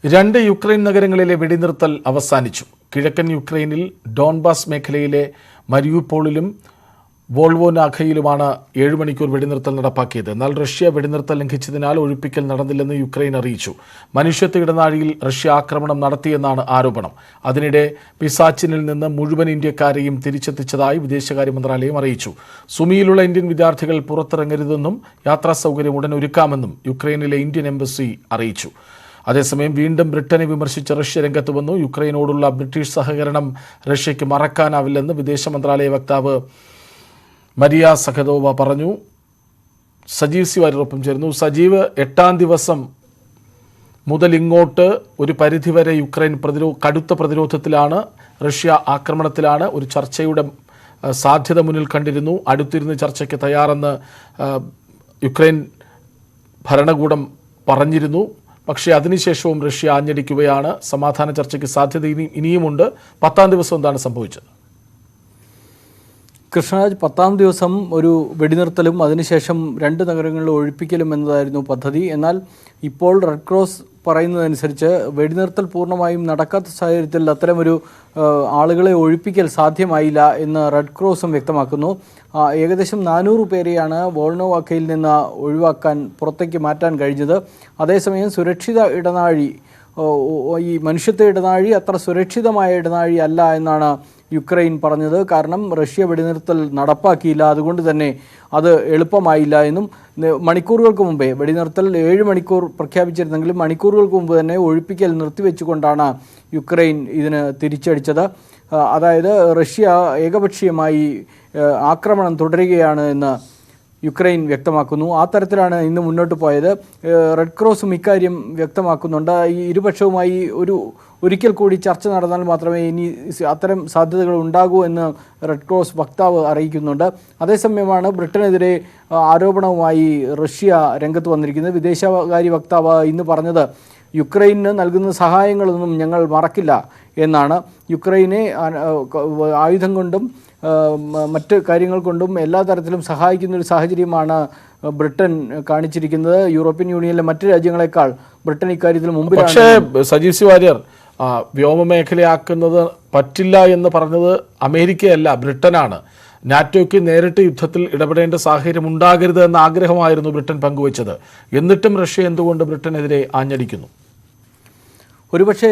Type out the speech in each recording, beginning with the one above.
രണ്ട് യുക്രൈൻ നഗരങ്ങളിലെ വെടിനിർത്തൽ അവസാനിച്ചു. കിഴക്കൻ യുക്രൈനിൽ ഡോൺബാസ് മേഖലയിലെ മരിയുപോളിലും വോൾവോനാഖയിലുമാണ് 7 മണിക്കൂർ വെടിനിർത്തൽ നടപ്പാക്കിയത്. എന്നാൽ റഷ്യ വെടിനിർത്തൽ ലംഘിച്ചതിനാൽ ഒഴിപ്പിക്കൽ നടന്നില്ലെന്ന് യുക്രൈൻ അറിയിച്ചു. മനുഷ്യത്വ ഇടനാഴിയിൽ റഷ്യ ആക്രമണം നടത്തിയെന്നാണ് ആരോപണം. അതിനിടെ പിസാച്ചിനിൽ നിന്ന് മുഴുവൻ ഇന്ത്യക്കാരെയും തിരിച്ചെത്തിച്ചതായി വിദേശകാര്യ മന്ത്രാലയം അറിയിച്ചു. സുമിയിലുള്ള ഇന്ത്യൻ വിദ്യാർത്ഥികൾ പുറത്തിറങ്ങരുതെന്നും യാത്രാ സൗകര്യം ഉടൻ ഒരുക്കാമെന്നും യുക്രൈനിലെ ഇന്ത്യൻ എംബസി അറിയിച്ചു. അതേസമയം വീണ്ടും ബ്രിട്ടനെ വിമർശിച്ച് റഷ്യ രംഗത്ത് വന്നു. യുക്രൈനോടുള്ള ബ്രിട്ടീഷ് സഹകരണം റഷ്യയ്ക്ക് മറക്കാനാവില്ലെന്ന് വിദേശ മന്ത്രാലയ വക്താവ് മരിയ സഖദോവ പറഞ്ഞു. സജീവ് സിവാരിനൊപ്പം ചേരുന്നു. സജീവ്, 8-ാം ദിവസം മുതൽ ഇങ്ങോട്ട് ഒരു പരിധിവരെ യുക്രൈൻ കടുത്ത പ്രതിരോധത്തിലാണ്, റഷ്യ ആക്രമണത്തിലാണ്. ഒരു ചർച്ചയുടെ സാധ്യത മുന്നിൽ കണ്ടിരുന്നു. അടുത്തിരുന്ന് ചർച്ചയ്ക്ക് തയ്യാറെന്ന് യുക്രൈൻ ഭരണകൂടം പറഞ്ഞിരുന്നു. പക്ഷേ അതിനുശേഷവും റഷ്യ ആഞ്ഞടിക്കുകയാണ്. സമാധാന ചർച്ചയ്ക്ക് സാധ്യത ഇനിയുമുണ്ട്. 10-ാം ദിവസം എന്താണ് സംഭവിച്ചത്? കൃഷ്ണരാജ്, 10-ാം ദിവസം ഒരു വെടിനിർത്തലും അതിനുശേഷം 2 നഗരങ്ങളിൽ ഒഴിപ്പിക്കലും എന്നതായിരുന്നു പദ്ധതി. എന്നാൽ ഇപ്പോൾ റെഡ് ക്രോസ് പറയുന്നതനുസരിച്ച് വെടിനിർത്തൽ പൂർണ്ണമായും നടക്കാത്ത സാഹചര്യത്തിൽ അത്തരമൊരു ആളുകളെ ഒഴിപ്പിക്കൽ സാധ്യമായില്ല എന്ന് റെഡ് ക്രോസും വ്യക്തമാക്കുന്നു. ഏകദേശം 400 പേരെയാണ് വോൾനോവാക്കയിൽ നിന്ന് ഒഴിവാക്കാൻ, പുറത്തേക്ക് മാറ്റാൻ കഴിഞ്ഞത്. അതേസമയം സുരക്ഷിത ഇടനാഴി, ഈ മനുഷ്യത്വ ഇടനാഴി അത്ര സുരക്ഷിതമായ ഇടനാഴി അല്ല എന്നാണ് യുക്രൈൻ പറഞ്ഞത്. കാരണം റഷ്യ വെടിനിർത്തൽ നടപ്പാക്കിയില്ല, അതുകൊണ്ട് തന്നെ അത് എളുപ്പമായില്ല എന്നും മണിക്കൂറുകൾക്ക് മുമ്പേ വെടിനിർത്തൽ 7 മണിക്കൂർ പ്രഖ്യാപിച്ചിരുന്നെങ്കിലും മണിക്കൂറുകൾക്ക് മുമ്പ് തന്നെ ഒഴിപ്പിക്കൽ നിർത്തിവെച്ചുകൊണ്ടാണ് യുക്രൈൻ ഇതിന് തിരിച്ചടിച്ചത്. അതായത് റഷ്യ ഏകപക്ഷീയമായി ആക്രമണം തുടരുകയാണ് എന്ന് യുക്രൈൻ വ്യക്തമാക്കുന്നു. ആ തരത്തിലാണ് ഇന്ന് മുന്നോട്ട് പോയത്. റെഡ് ക്രോസും ഇക്കാര്യം വ്യക്തമാക്കുന്നുണ്ട്. ഈ ഇരുപക്ഷവുമായി ഒരിക്കൽ കൂടി ചർച്ച നടന്നാൽ മാത്രമേ ഇനി അത്തരം സാധ്യതകൾ ഉണ്ടാകൂ എന്ന് റെഡ് ക്രോസ് വക്താവ് അറിയിക്കുന്നുണ്ട്. അതേസമയമാണ് ബ്രിട്ടനെതിരെ ആരോപണവുമായി റഷ്യ രംഗത്ത് വന്നിരിക്കുന്നത്. വിദേശകാര്യ വക്താവ് ഇന്ന് പറഞ്ഞത് യുക്രൈന് നൽകുന്ന സഹായങ്ങളൊന്നും ഞങ്ങൾ മറക്കില്ല എന്നാണ്. യുക്രൈനെ ആയുധം കൊണ്ടും മറ്റ് കാര്യങ്ങൾ കൊണ്ടും എല്ലാ തരത്തിലും സഹായിക്കുന്ന ഒരു സാഹചര്യമാണ് ബ്രിട്ടൻ കാണിച്ചിരിക്കുന്നത്. യൂറോപ്യൻ യൂണിയനിലെ മറ്റ് രാജ്യങ്ങളെക്കാൾ ബ്രിട്ടൻ ഇക്കാര്യത്തിൽ മുമ്പിലാണ്. പക്ഷേ സജീവ് സി വാര്യർ, വ്യോമമേഖലയാക്കുന്നത് പറ്റില്ല എന്ന് പറഞ്ഞത് അമേരിക്കയല്ല, ബ്രിട്ടനാണ്. നാറ്റോയ്ക്ക് നേരിട്ട് യുദ്ധത്തിൽ ഇടപെടേണ്ട സാഹചര്യം ഉണ്ടാകരുത് എന്ന ആഗ്രഹമായിരുന്നു ബ്രിട്ടൻ പങ്കുവച്ചത്. എന്നിട്ടും റഷ്യ എന്തുകൊണ്ട് ബ്രിട്ടനെതിരെ ആഞ്ഞടിക്കുന്നു? ഒരുപക്ഷെ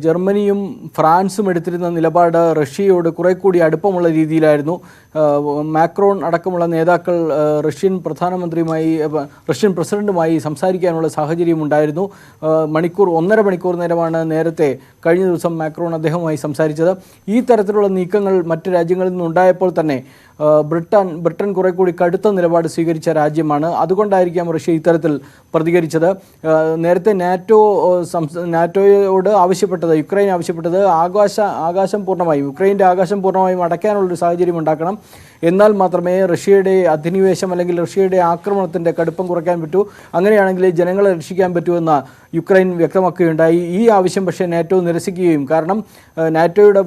ജർമ്മനിയും ഫ്രാൻസും എടുത്തിരുന്ന നിലപാട് റഷ്യയോട് കുറെ കൂടി അടുപ്പമുള്ള രീതിയിലായിരുന്നു. മാക്രോൺ അടക്കമുള്ള നേതാക്കൾ റഷ്യൻ പ്രസിഡന്റുമായി സംസാരിക്കാനുള്ള സാഹചര്യം ഉണ്ടായിരുന്നു. 1.5 മണിക്കൂർ നേരമാണ് നേരത്തെ കഴിഞ്ഞ ദിവസം മാക്രോൺ അദ്ദേഹവുമായി സംസാരിച്ചത്. ഈ തരത്തിലുള്ള നീക്കങ്ങൾ മറ്റ് രാജ്യങ്ങളിൽ നിന്നുണ്ടായപ്പോൾ തന്നെ ബ്രിട്ടൻ കുറെ കൂടി കടുത്ത നിലപാട് സ്വീകരിച്ച രാജ്യമാണ്. അതുകൊണ്ടായിരിക്കാം റഷ്യ ഇത്തരത്തിൽ പ്രതികരിച്ചത്. നേരത്തെ നാറ്റോയോട് ആവശ്യപ്പെട്ടത്, യുക്രൈൻ ആവശ്യപ്പെട്ടത് ആകാശം പൂർണ്ണമായും, യുക്രൈൻ്റെ ആകാശം പൂർണ്ണമായും അടയ്ക്കാനുള്ളൊരു സാഹചര്യം ഉണ്ടാക്കണം. എന്നാൽ മാത്രമേ റഷ്യയുടെ അധിനിവേശം അല്ലെങ്കിൽ റഷ്യയുടെ ആക്രമണത്തിൻ്റെ കടുപ്പം കുറയ്ക്കാൻ പറ്റൂ. അങ്ങനെയാണെങ്കിൽ ജനങ്ങളെ രക്ഷിക്കാൻ പറ്റുമെന്ന് യുക്രൈൻ വ്യക്തമാക്കുകയുണ്ടായി. ഈ ആവശ്യം പക്ഷേ നാറ്റോ നിരസിക്കുകയും, കാരണം നാറ്റോയുടെ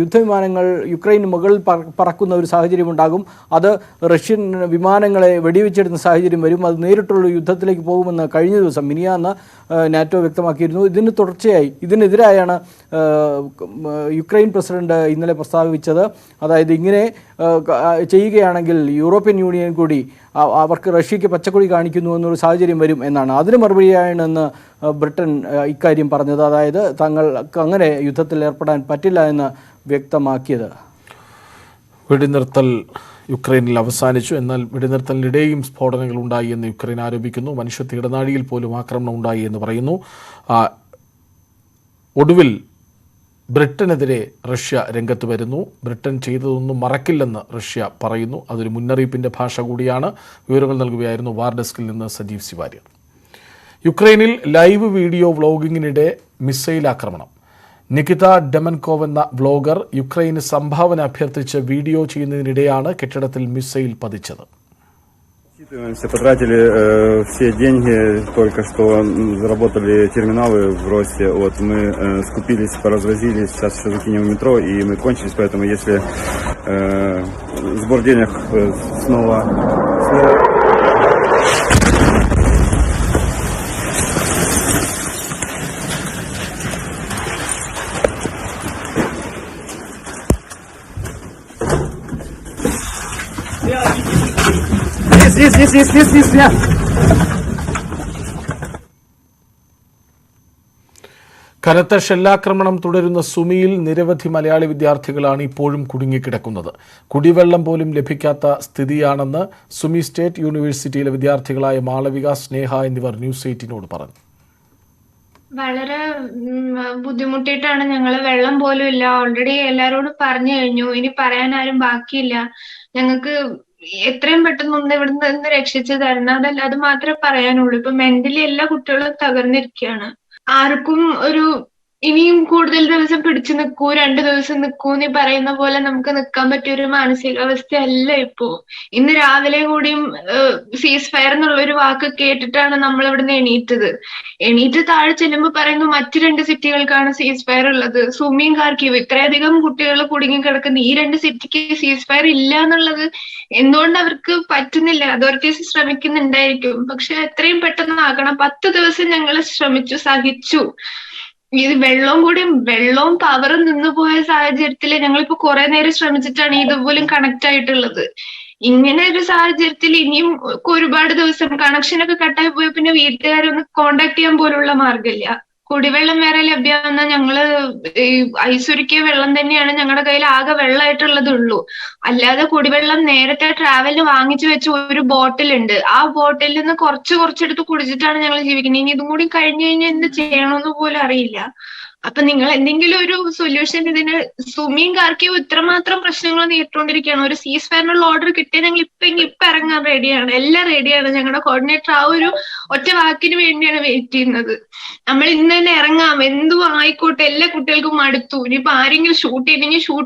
യുദ്ധവിമാനങ്ങൾ യുക്രൈന് മുകളിൽ പറക്കുന്ന ഒരു സാഹചര്യം ഉണ്ടാകും. അത് റഷ്യൻ വിമാനങ്ങളെ വെടിവെച്ചിടുന്ന സാഹചര്യം വരും. അത് നേരിട്ടുള്ള യുദ്ധത്തിലേക്ക് പോകുമെന്ന് കഴിഞ്ഞ ദിവസം മിനിയാന്ന് നാറ്റോ വ്യക്തമാക്കിയിരുന്നു. ഇതിന് തുടർച്ചയായി ഇതിനെതിരായാണ് യുക്രൈൻ പ്രസിഡന്റ് ഇന്നലെ പ്രസ്താവിച്ചത്. അതായത് ഇങ്ങനെ ചെയ്യുകയാണെങ്കിൽ യൂറോപ്യൻ യൂണിയൻ കൂടി അവർക്ക് റഷ്യയ്ക്ക് പച്ചക്കൊടി കാണിക്കുന്നു എന്നൊരു സാഹചര്യം വരും എന്നാണ്. അതിന് മറുപടിയാണെന്ന് ബ്രിട്ടൻ ഇക്കാര്യം പറഞ്ഞത്. അതായത് തങ്ങൾക്ക് അങ്ങനെ യുദ്ധത്തിൽ ഏർപ്പെടാൻ പറ്റില്ല എന്ന് വ്യക്തമാക്കിയത്. വെടിനിർത്തൽ യുക്രൈനിൽ അവസാനിച്ചു. എന്നാൽ വെടിനിർത്തലിനിടെയും സ്ഫോടനങ്ങൾ ഉണ്ടായി എന്ന് യുക്രൈൻ ആരോപിക്കുന്നു. മനുഷ്യത്വ ഇടനാഴിയിൽ പോലും ആക്രമണം ഉണ്ടായി എന്ന് പറയുന്നു. ഒടുവിൽ ബ്രിട്ടനെതിരെ റഷ്യ രംഗത്ത് വരുന്നു. ബ്രിട്ടൻ ചെയ്തതൊന്നും മറക്കില്ലെന്ന് റഷ്യ പറയുന്നു. അതൊരു മുന്നറിയിപ്പിൻ്റെ ഭാഷ കൂടിയാണ്. വിവരങ്ങൾ നൽകുകയായിരുന്നു വാർ ഡെസ്കിൽ നിന്ന് സജീവ് സി വാര്യർ. യുക്രൈനിൽ ലൈവ് വീഡിയോ വ്ളോഗിങ്ങിനിടെ മിസൈൽ ആക്രമണം. നികിത ഡെമൻകോവ് എന്ന വ്ളോഗർ യുക്രൈന് സംഭാവന അഭ്യർത്ഥിച്ച് വീഡിയോ ചെയ്യുന്നതിനിടെയാണ് കെട്ടിടത്തിൽ മിസൈൽ പതിച്ചത്. Потратили все деньги, только что заработали терминалы в росте. Вот мы скупились, поразвозили, сейчас еще закинем в метро, и мы кончились. Поэтому если сбор денег снова കനത്ത ഷെല്ലാക്രമണം തുടരുന്ന സുമിയിൽ നിരവധി മലയാളി വിദ്യാർത്ഥികളാണ് ഇപ്പോഴും കുടുങ്ങിക്കിടക്കുന്നത്. കുടിവെള്ളം പോലും ലഭിക്കാത്ത സ്ഥിതിയാണെന്ന് സുമി സ്റ്റേറ്റ് യൂണിവേഴ്സിറ്റിയിലെ വിദ്യാർത്ഥികളായ മാളവിക, സ്നേഹ എന്നിവർ ന്യൂസ് 18നോട് പറഞ്ഞു. വളരെ ബുദ്ധിമുട്ടിയിട്ടാണ് ഞങ്ങള്. വെള്ളം പോലും ഇല്ല. ഓൾറെഡി എല്ലാരോടും പറഞ്ഞു കഴിഞ്ഞു. ഇനി പറയാൻ ആരും ബാക്കിയില്ല. ഞങ്ങൾക്ക് എത്രയും പെട്ടെന്ന് ഒന്ന് ഇവിടുന്ന് നിന്ന് രക്ഷിച്ചു തരണം. അത് മാത്രമേ പറയാനുള്ളൂ. ഇപ്പൊ മെന്റലി എല്ലാ കുട്ടികളും തകർന്നിരിക്കുകയാണ്. ആർക്കും ഒരു ഇനിയും കൂടുതൽ ദിവസം പിടിച്ചു നിൽക്കൂ, 2 ദിവസം നിൽക്കൂ എന്ന് പറയുന്ന പോലെ നമുക്ക് നിൽക്കാൻ പറ്റിയ ഒരു മാനസികാവസ്ഥയല്ല ഇപ്പോ. ഇന്ന് രാവിലെ കൂടിയും സീസ് ഫയർ എന്നുള്ള ഒരു വാക്ക് കേട്ടിട്ടാണ് നമ്മൾ ഇവിടുന്ന് എണീറ്റ് താഴെ ചെല്ലുമ്പോൾ പറയുന്നു മറ്റു 2 സിറ്റികൾക്കാണ് സീസ് ഫയർ ഉള്ളത്. സുമിയും കാർക്കീവ്, ഇത്രയധികം കുട്ടികൾ കുടുങ്ങിക്കിടക്കുന്ന ഈ 2 സിറ്റിക്ക് സീസ് ഫയർ ഇല്ല എന്നുള്ളത് എന്തുകൊണ്ട് അവർക്ക് പറ്റുന്നില്ല? അതോറിറ്റീസ് ശ്രമിക്കുന്നുണ്ടായിരിക്കും, പക്ഷെ എത്രയും പെട്ടെന്ന് ആക്കണം. 10 ദിവസം ഞങ്ങൾ ശ്രമിച്ചു, സഹിച്ചു. ഇത് വെള്ളവും പവറും നിന്നുപോയ സാഹചര്യത്തിൽ ഞങ്ങളിപ്പോ കുറെ നേരം ശ്രമിച്ചിട്ടാണ് ഇതുപോലും കണക്ട് ആയിട്ടുള്ളത്. ഇങ്ങനെ ഒരു സാഹചര്യത്തിൽ ഇനിയും ഒരുപാട് ദിവസം കണക്ഷനൊക്കെ കട്ടായി പോയ പിന്നെ വീട്ടുകാരെ ഒന്ന് കോണ്ടാക്ട് ചെയ്യാൻ പോലുള്ള മാർഗമില്ല. കുടിവെള്ളം വേറെ ലഭ്യമാകുന്ന ഞങ്ങള് ഐസുരുക്കിയ വെള്ളം തന്നെയാണ് ഞങ്ങളുടെ കയ്യിൽ ആകെ വെള്ളമായിട്ടുള്ളതുള്ളൂ. അല്ലാതെ കുടിവെള്ളം നേരത്തെ ട്രാവലിന് വാങ്ങിച്ചു വെച്ച ഒരു ബോട്ടിലുണ്ട്. ആ ബോട്ടിലിൽ നിന്ന് കുറച്ചെടുത്ത് കുടിച്ചിട്ടാണ് ഞങ്ങൾ ജീവിക്കുന്നത്. ഇനി ഇതും കൂടി കഴിഞ്ഞു കഴിഞ്ഞാൽ എന്ത് ചെയ്യണമെന്ന് പോലും അറിയില്ല. അപ്പൊ നിങ്ങൾ എന്തെങ്കിലും ഒരു സൊല്യൂഷൻ ഇതിന്. സുമിയും കാർക്കീവും ഇത്രമാത്രം പ്രശ്നങ്ങൾ നേരിട്ടുകൊണ്ടിരിക്കുകയാണ്. ഒരു സീസ് ഫയറിനുള്ള ഓർഡർ കിട്ടിയാൽ ഞങ്ങൾ ഇപ്പൊ ഇറങ്ങാൻ റെഡിയാണ്. എല്ലാം റെഡിയാണ്. ഞങ്ങളുടെ കോർഡിനേറ്റർ ആ ഒരു ഒറ്റ വാക്കിന് വേണ്ടിയാണ് വെയിറ്റ് ചെയ്യുന്നത്. നമ്മൾ ഇന്ന് തന്നെ ഇറങ്ങാം, എന്തും ആയിക്കോട്ടെ, എല്ലാ കുട്ടികൾക്കും മടുത്തു, ഇനിയിപ്പോ ആരെങ്കിലും ഷൂട്ട്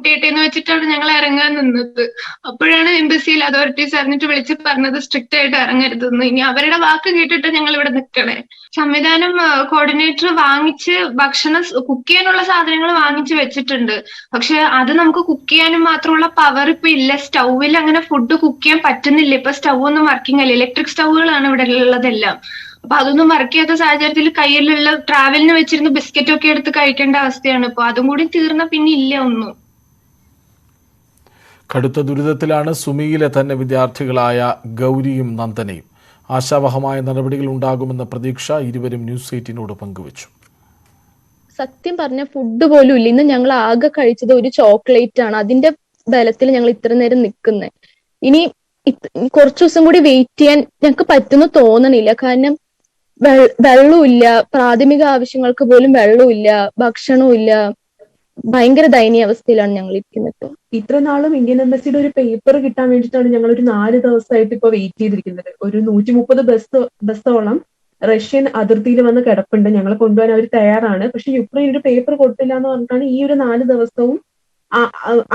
ചെയ്യട്ടെ എന്ന് വെച്ചിട്ടാണ് ഞങ്ങൾ ഇറങ്ങാൻ നിന്നത്. അപ്പോഴാണ് എംബസിയിൽ അതോറിറ്റീസ് അറിഞ്ഞിട്ട് വിളിച്ച് പറഞ്ഞത് സ്ട്രിക്റ്റ് ആയിട്ട് ഇറങ്ങരുതെന്ന്. ഇനി അവരുടെ വാക്ക് കേട്ടിട്ട് ഞങ്ങൾ ഇവിടെ നിൽക്കണേ. സംവിധാനം കോർഡിനേറ്റർ വാങ്ങിച്ച് ഭക്ഷണം കുക്ക് ചെയ്യാനുള്ള സാധനങ്ങൾ വാങ്ങിച്ചു വെച്ചിട്ടുണ്ട്. പക്ഷെ അത് നമുക്ക് കുക്ക് ചെയ്യാനും മാത്രമുള്ള പവർ ഇപ്പൊ ഇല്ല. സ്റ്റൗവിൽ അങ്ങനെ ഫുഡ് കുക്ക് ചെയ്യാൻ പറ്റുന്നില്ല. ഇപ്പൊ സ്റ്റൗ ഒന്നും വർക്കിംഗ് അല്ല. ഇലക്ട്രിക് സ്റ്റൗകളാണ് ഇവിടെ ഉള്ളതെല്ലാം. അപ്പൊ അതൊന്നും വർക്ക് ചെയ്യാത്ത സാഹചര്യത്തിൽ കയ്യിലുള്ള ട്രാവലിന് വെച്ചിരുന്ന ബിസ്ക്കറ്റ് ഒക്കെ എടുത്ത് കഴിക്കേണ്ട അവസ്ഥയാണ് ഇപ്പൊ. അതും കൂടി തീർന്ന പിന്നെ ഇല്ല ഒന്നും. കടുത്ത ദുരിതത്തിലാണ് സുമിയിലെ തന്നെ വിദ്യാർത്ഥികളായ ഗൗരിയും നന്ദനയും. ആശാവഹമായ നടപടികൾ ഉണ്ടാകുമെന്ന പ്രതീക്ഷ ഇരുവരും ന്യൂസ് 18നോട് പങ്കുവച്ചു. സത്യം പറഞ്ഞ ഫുഡ് പോലും ഇല്ല. ഇന്ന് ഞങ്ങൾ ആകെ കഴിച്ചത് ഒരു ചോക്ലേറ്റ് ആണ്. അതിന്റെ ബലത്തിൽ ഞങ്ങൾ ഇത്ര നേരം നിൽക്കുന്നത്. ഇനി കുറച്ചു ദിവസം കൂടി വെയിറ്റ് ചെയ്യാൻ ഞങ്ങൾക്ക് പറ്റുന്നു തോന്നണില്ല. കാരണം വെള്ളമില്ല, പ്രാഥമിക ആവശ്യങ്ങൾക്ക് പോലും വെള്ളമില്ല, ഭക്ഷണവും ഇല്ല. ഭയങ്കര ദയനീയ അവസ്ഥയിലാണ് ഞങ്ങൾ ഇരിക്കുന്നത്. ഇത്ര നാളും ഇന്ത്യൻ എംബസിയുടെ ഒരു പേപ്പർ കിട്ടാൻ വേണ്ടിയിട്ടാണ് ഞങ്ങൾ ഒരു 4 ദിവസമായിട്ട് ഇപ്പൊ വെയിറ്റ് ചെയ്തിരിക്കുന്നത്. ഒരു 130 ബസ്സോളം റഷ്യൻ അതിർത്തിയിൽ വന്ന് കിടപ്പുണ്ട്. ഞങ്ങളെ കൊണ്ടുപോകാൻ അവർ തയ്യാറാണ്. പക്ഷെ യുക്രൈൻ ഒരു പേപ്പർ കൊടുത്തില്ല എന്ന് പറഞ്ഞിട്ടാണ് ഈ ഒരു 4 ദിവസവും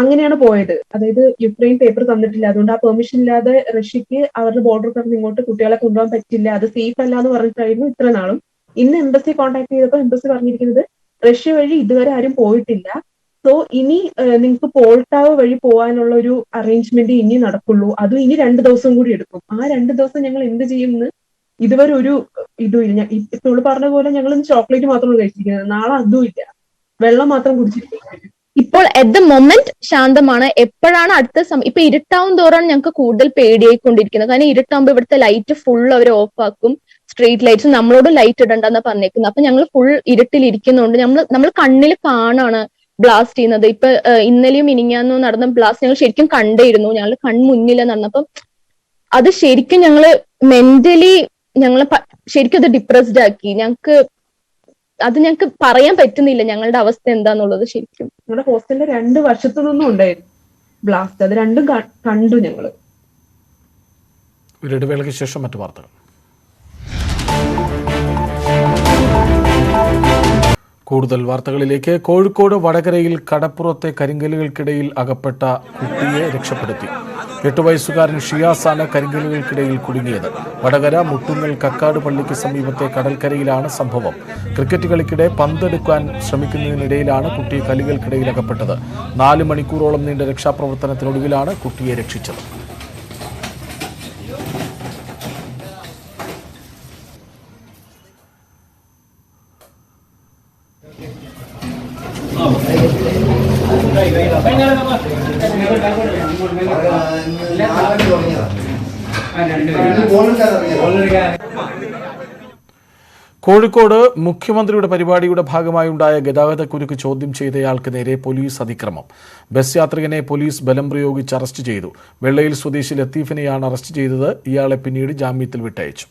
അങ്ങനെയാണ് പോയത്. അതായത് യുക്രൈൻ പേപ്പർ തന്നിട്ടില്ല. അതുകൊണ്ട് ആ പെർമിഷൻ ഇല്ലാതെ റഷ്യക്ക് അവരുടെ ബോർഡർ കടന്ന് ഇങ്ങോട്ട് കുട്ടികളെ കൊണ്ടുപോകാൻ പറ്റില്ല, അത് സേഫ് അല്ല എന്ന് പറഞ്ഞിട്ടായിരുന്നു ഇത്ര നാളും. ഇന്ന് എംബസി കോൺടാക്ട് ചെയ്തപ്പോൾ എംബസി പറഞ്ഞിരിക്കുന്നത് റഷ്യ വഴി ഇതുവരെ ആരും പോയിട്ടില്ല. സോ ഇനി നിങ്ങൾക്ക് പോൾട്ടാവ് വഴി പോകാനുള്ള ഒരു അറേഞ്ച്മെന്റ് ഇനി നടക്കുള്ളൂ. അതും ഇനി 2 ദിവസം കൂടി എടുക്കും. ആ 2 ദിവസം ഞങ്ങൾ എന്ത് ചെയ്യുമെന്ന് ഇതുവരെ ഒരു ഇതും ഇല്ല. ഇപ്പോൾ പറഞ്ഞ പോലെ ഞങ്ങൾ ചോക്ലേറ്റ് മാത്രമാണ് കഴിച്ചിരിക്കുന്നത്. നാളെ അതും ഇല്ല, വെള്ളം മാത്രം കുടിച്ചിരിക്കുന്നത്. ഇപ്പോൾ അറ്റ് ദ മൊമെന്റ് ശാന്തമാണ്. എപ്പോഴാണ് അടുത്ത സമയം? ഇപ്പൊ ഇരുട്ടാവും തോറാണ് ഞങ്ങൾക്ക് കൂടുതൽ പേടിയായിക്കൊണ്ടിരിക്കുന്നത്. കാരണം ഇരുട്ടാവുമ്പോൾ ഇവിടുത്തെ ലൈറ്റ് ഫുൾ അവർ ഓഫ് ആക്കും. സ്ട്രീറ്റ് ലൈറ്റ്സ് നമ്മളോട് ലൈറ്റ് ഇടണ്ടെന്നാ പറഞ്ഞേക്കുന്നത്. അപ്പൊ ഞങ്ങൾ ഫുൾ ഇരുട്ടിൽ ഇരിക്കുന്നതുകൊണ്ട് നമ്മൾ കണ്ണിൽ കാണാണ് ബ്ലാസ്റ്റ് ചെയ്യുന്നത്. ഇപ്പൊ ഇന്നലെയും ഇനിങ്ങാന്നും നടന്ന ബ്ലാസ്റ്റ് ഞങ്ങൾ ശരിക്കും കണ്ടിരുന്നു. ഞങ്ങൾ കൺമുന്നിൽ നടന്നപ്പം അത് ശരിക്കും ഞങ്ങള് മെന്റലി ഞങ്ങളെ ശരിക്കും അത് ഡിപ്രസ്ഡ് ആക്കി. ഞങ്ങൾക്ക് പറയാൻ പറ്റുന്നില്ല ഞങ്ങളുടെ അവസ്ഥ എന്താന്നുള്ളത്. ശരിക്കും ഞങ്ങളുടെ ഹോസ്റ്റലിന്റെ 2 വശത്തു നിന്നും ഉണ്ടായിരുന്നു ബ്ലാസ്റ്റ്. അത് രണ്ടും കണ്ടു ഞങ്ങള്. ഇടവേളയ്ക്ക് ശേഷം മറ്റു വാർത്തകൾ. കൂടുതൽ വാർത്തകളിലേക്ക്. കോഴിക്കോട് വടകരയിൽ കടപ്പുറത്തെ കരിങ്കല്ലുകൾക്കിടയിൽ അകപ്പെട്ട കുട്ടിയെ രക്ഷപ്പെടുത്തി. 8 വയസ്സുകാരൻ ഷിയാസാണ് കരിങ്കല്ലുകൾക്കിടയിൽ കുടുങ്ങിയത്. വടകര മുട്ടുങ്ങൽ കക്കാട് പള്ളിക്ക് സമീപത്തെ കടൽക്കരയിലാണ് സംഭവം. ക്രിക്കറ്റ് കളിക്കിടെ പന്തെടുക്കാൻ ശ്രമിക്കുന്നതിനിടയിലാണ് കുട്ടി കല്ലുകൾക്കിടയിൽ അകപ്പെട്ടത്. 4 മണിക്കൂറോളം നീണ്ട രക്ഷാപ്രവർത്തനത്തിനൊടുവിലാണ് കുട്ടിയെ രക്ഷിച്ചത്. കോഴിക്കോട് മുഖ്യമന്ത്രിയുടെ പരിപാടിയുടെ ഭാഗമായുണ്ടായ ഗതാഗതക്കുരുക്ക് ചോദ്യം ചെയ്തയാൾക്ക് നേരെ പോലീസ് അതിക്രമം. ബസ് യാത്രികനെ പോലീസ് ബലം പ്രയോഗിച്ച് അറസ്റ്റ് ചെയ്തു. വെള്ളയിൽ സ്വദേശി ലത്തീഫിനെയാണ് അറസ്റ്റ് ചെയ്തത്. ഇയാളെ പിന്നീട് ജാമ്യത്തിൽ വിട്ടയച്ചു.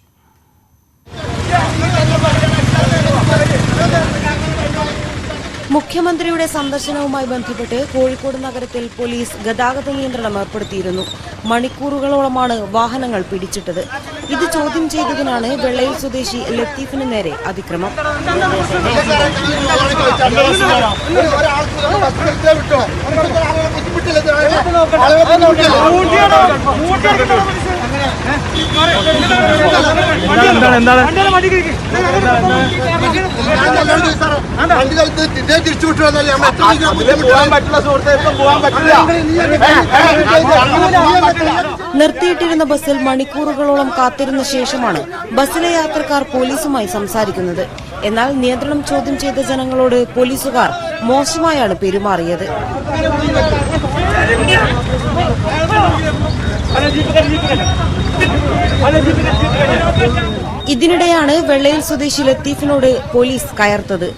മുഖ്യമന്ത്രിയുടെ സന്ദർശനവുമായി ബന്ധപ്പെട്ട് കോഴിക്കോട് നഗരത്തിൽ പോലീസ് ഗതാഗത നിയന്ത്രണം ഏർപ്പെടുത്തിയിരുന്നു. മണിക്കൂറുകളോളമാണ് വാഹനങ്ങൾ പിടിച്ചിട്ടത്. ഇത് ചോദ്യം ചെയ്തതിനാണ് വെള്ളയിൽ സ്വദേശി ലത്തീഫിന് നേരെ അതിക്രമം. നിർത്തിയിട്ടിരുന്ന ബസ്സിൽ മണിക്കൂറുകളോളം കാത്തിരുന്ന ശേഷമാണ് ബസ്സിലെ യാത്രക്കാർ പോലീസുമായി സംസാരിക്കുന്നത്. എന്നാൽ നിയന്ത്രണം ചോദ്യം ചെയ്ത ജനങ്ങളോട് പോലീസുകാർ മോശമായാണ് പെരുമാറിയത്. ഇതിനിടെയാണ് വെള്ളയിൽ സ്വദേശി ലത്തീഫിനോട് പോലീസ് കയർത്തത്.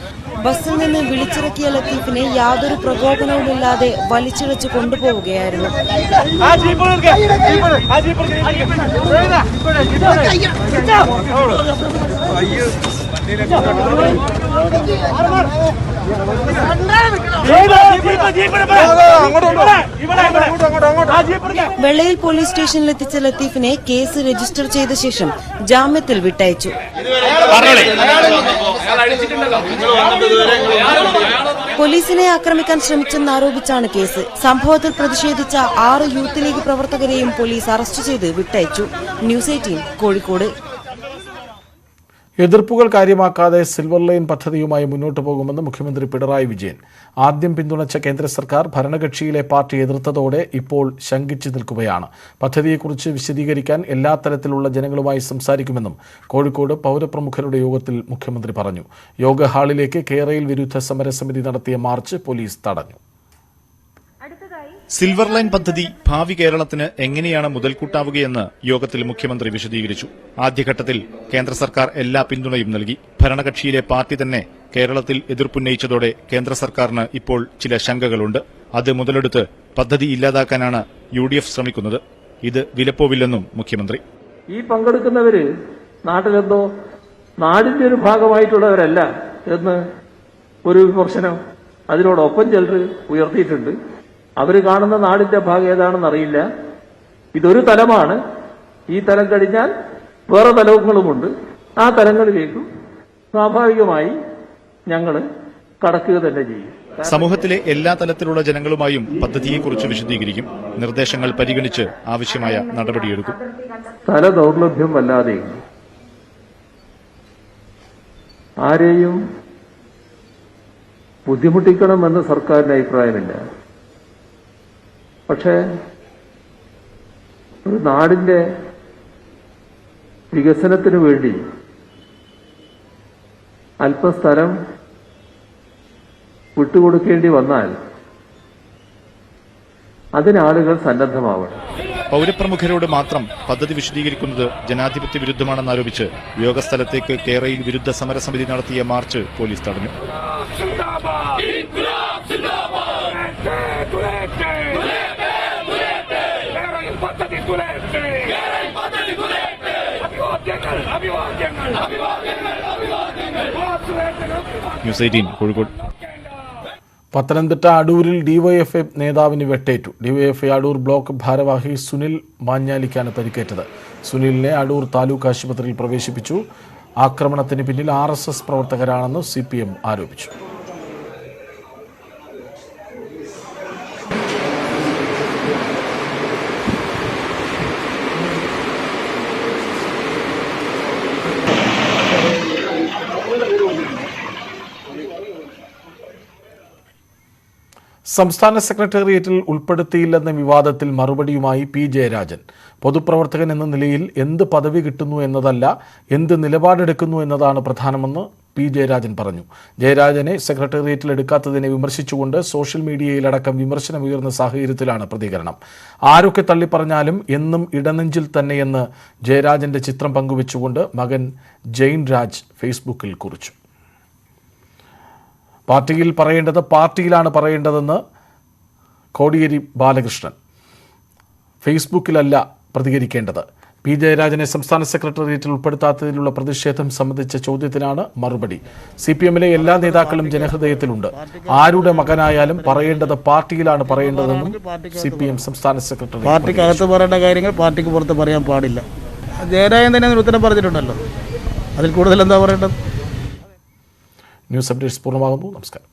ബസ്സിൽ നിന്ന് വിളിച്ചിറക്കിയ ലത്തീഫിനെ യാതൊരു പ്രകോപനവുമില്ലാതെ വലിച്ചിഴച്ച് കൊണ്ടുപോവുകയായിരുന്നു. വെള്ളയിൽ പോലീസ് സ്റ്റേഷനിലെത്തിച്ച ലത്തീഫിനെ കേസ് രജിസ്റ്റർ ചെയ്ത ശേഷം ജാമ്യത്തിൽ വിട്ടയച്ചു. പോലീസിനെ ആക്രമിക്കാൻ ശ്രമിച്ചെന്നാരോപിച്ചാണ് കേസ്. സംഭവത്തിൽ പ്രതിഷേധിച്ച 6 യൂത്ത് ലീഗ് പ്രവർത്തകരെയും പോലീസ് അറസ്റ്റ് ചെയ്ത് വിട്ടയച്ചു. ന്യൂസ് 18 കോഴിക്കോട്. എതിർപ്പുകൾ കാര്യമാക്കാതെ സിൽവർ ലൈൻ പദ്ധതിയുമായി മുന്നോട്ടു പോകുമെന്ന് മുഖ്യമന്ത്രി പിണറായി വിജയൻ. ആദ്യം പിന്തുണച്ച കേന്ദ്ര സർക്കാർ ഭരണകക്ഷിയിലെ പാർട്ടി എതിർത്തതോടെ ഇപ്പോൾ ശങ്കിച്ചു നിൽക്കുകയാണ്. പദ്ധതിയെക്കുറിച്ച് വിശദീകരിക്കാൻ എല്ലാ തരത്തിലുള്ള ജനങ്ങളുമായി സംസാരിക്കുമെന്നും കോഴിക്കോട് പൗരപ്രമുഖരുടെ യോഗത്തിൽ മുഖ്യമന്ത്രി പറഞ്ഞു. യോഗ ഹാളിലേക്ക് കേരയിൽ വിരുദ്ധ സമരസമിതി നടത്തിയ മാർച്ച് പോലീസ് തടഞ്ഞു. സിൽവർ ലൈൻ പദ്ധതി ഭാവി കേരളത്തിന് എങ്ങനെയാണ് മുതൽക്കൂട്ടാവുകയെന്ന് യോഗത്തിൽ മുഖ്യമന്ത്രി വിശദീകരിച്ചു. ആദ്യഘട്ടത്തിൽ കേന്ദ്ര സർക്കാർ എല്ലാ പിന്തുണയും നൽകി. ഭരണകക്ഷിയിലെ പാർട്ടി തന്നെ കേരളത്തിൽ എതിർപ്പുന്നയിച്ചതോടെ കേന്ദ്ര സർക്കാരിന് ഇപ്പോൾ ചില ശങ്കകളുണ്ട്. അത് മുതലെടുത്ത് പദ്ധതി ഇല്ലാതാക്കാനാണ് UDF ശ്രമിക്കുന്നത്. ഇത് വിലപ്പോവില്ലെന്നും മുഖ്യമന്ത്രി. ഈ പങ്കെടുക്കുന്നവര് നാട്ടിലെന്തോ നാടിന്റെ ഒരു ഭാഗമായിട്ടുള്ളവരല്ല എന്ന് ഒരു വിമർശനം അതിനോടൊപ്പം ചിലർ ഉയർത്തിയിട്ടുണ്ട്. അവര് കാണുന്ന നാടിന്റെ ഭാഗം ഏതാണെന്ന് അറിയില്ല. ഇതൊരു തലമാണ്. ഈ തലം കഴിഞ്ഞാൽ വേറെ തലങ്ങളുമുണ്ട്. ആ തലങ്ങളിലേക്കും സ്വാഭാവികമായി ഞങ്ങൾ കടക്കുക തന്നെ ചെയ്യും. സമൂഹത്തിലെ എല്ലാ തലത്തിലുള്ള ജനങ്ങളുമായും പദ്ധതിയെക്കുറിച്ച് വിശദീകരിക്കും. നിർദ്ദേശങ്ങൾ പരിഗണിച്ച് ആവശ്യമായ നടപടിയെടുക്കും. സ്ഥല ദൗർലഭ്യം വല്ലാതെ ആരെയും ബുദ്ധിമുട്ടിക്കണമെന്ന് സർക്കാരിന് അഭിപ്രായമില്ല. പക്ഷേ ഒരു നാടിന്റെ വികസനത്തിന് വേണ്ടി അല്പസ്ഥലം വിട്ടുകൊടുക്കേണ്ടി വന്നാൽ അതിനാളുകൾ സന്നദ്ധമാവണം. പൌരപ്രമുഖരോട് മാത്രം പദ്ധതി വിശദീകരിക്കുന്നത് ജനാധിപത്യ വിരുദ്ധമാണെന്നാരോപിച്ച് യോഗസ്ഥലത്തേക്ക് കേരയിൽ വിരുദ്ധ സമരസമിതി നടത്തിയ മാർച്ച് പോലീസ് തടഞ്ഞു. ന്യൂസ് 18 കോഴിക്കോട്. പത്തനംതിട്ട അടൂരിൽ ഡിവൈഎഫ്ഐ നേതാവിന് വെട്ടേറ്റു. ഡിവൈഎഫ്ഐ അടൂർ ബ്ലോക്ക് ഭാരവാഹി സുനിൽ മാഞ്ഞാലിക്കാണ് പരിക്കേറ്റത്. സുനിലിനെ അടൂർ താലൂക്ക് ആശുപത്രിയിൽ പ്രവേശിപ്പിച്ചു. ആക്രമണത്തിന് പിന്നിൽ RSS പ്രവർത്തകരാണെന്ന് CPM ആരോപിച്ചു. സംസ്ഥാന സെക്രട്ടേറിയറ്റിൽ ഉൾപ്പെടുത്തിയില്ലെന്ന വിവാദത്തിൽ മറുപടിയുമായി P. ജയരാജൻ. പൊതുപ്രവർത്തകൻ എന്ന നിലയിൽ എന്ത് പദവി കിട്ടുന്നു എന്നതല്ല, എന്ത് നിലപാടെടുക്കുന്നു എന്നതാണ് പ്രധാനമെന്ന് പി ജയരാജൻ പറഞ്ഞു. ജയരാജനെ സെക്രട്ടേറിയറ്റിൽ എടുക്കാത്തതിനെ വിമർശിച്ചുകൊണ്ട് സോഷ്യൽ മീഡിയയിലടക്കം വിമർശനമുയർന്ന സാഹചര്യത്തിലാണ് പ്രതികരണം. ആരൊക്കെ തള്ളിപ്പറഞ്ഞാലും എന്നും ഇടനെഞ്ചിൽ തന്നെയെന്ന് ജയരാജന്റെ ചിത്രം പങ്കുവെച്ചുകൊണ്ട് മകൻ ജെയിൻ രാജ് ഫേസ്ബുക്കിൽ കുറിച്ചു. പാർട്ടിയിൽ പറയേണ്ടത് പാർട്ടിയിലാണ് പറയേണ്ടതെന്ന് കോടിയേരി ബാലകൃഷ്ണൻ. ഫേസ്ബുക്കിലല്ല പ്രതികരിക്കേണ്ടത്. പി ജയരാജനെ സംസ്ഥാന സെക്രട്ടേറിയറ്റിൽ ഉൾപ്പെടുത്താത്തതിലുള്ള പ്രതിഷേധം സംബന്ധിച്ച ചോദ്യത്തിനാണ് മറുപടി. CPM-ലെ എല്ലാ നേതാക്കളും ജനഹൃദയത്തിലുണ്ട്. ആരുടെ മകനായാലും പറയേണ്ടത് പാർട്ടിയിലാണ് പറയേണ്ടതെന്നും CPM സംസ്ഥാന സെക്രട്ടറി. പാർട്ടിക്കകത്ത് പറയേണ്ട കാര്യങ്ങൾ പാർട്ടിക്ക് പുറത്ത് പറയാൻ പാടില്ല. ജയരാജൻ തന്നെ അതിന് ഉത്തരം പറഞ്ഞിട്ടുണ്ടല്ലോ. അതിൽ കൂടുതൽ എന്താ പറയേണ്ടത്? ന്യൂസ് അപ്ഡേറ്റ്സ് പൂർണ്ണമാകുന്നു. നമസ്കാരം.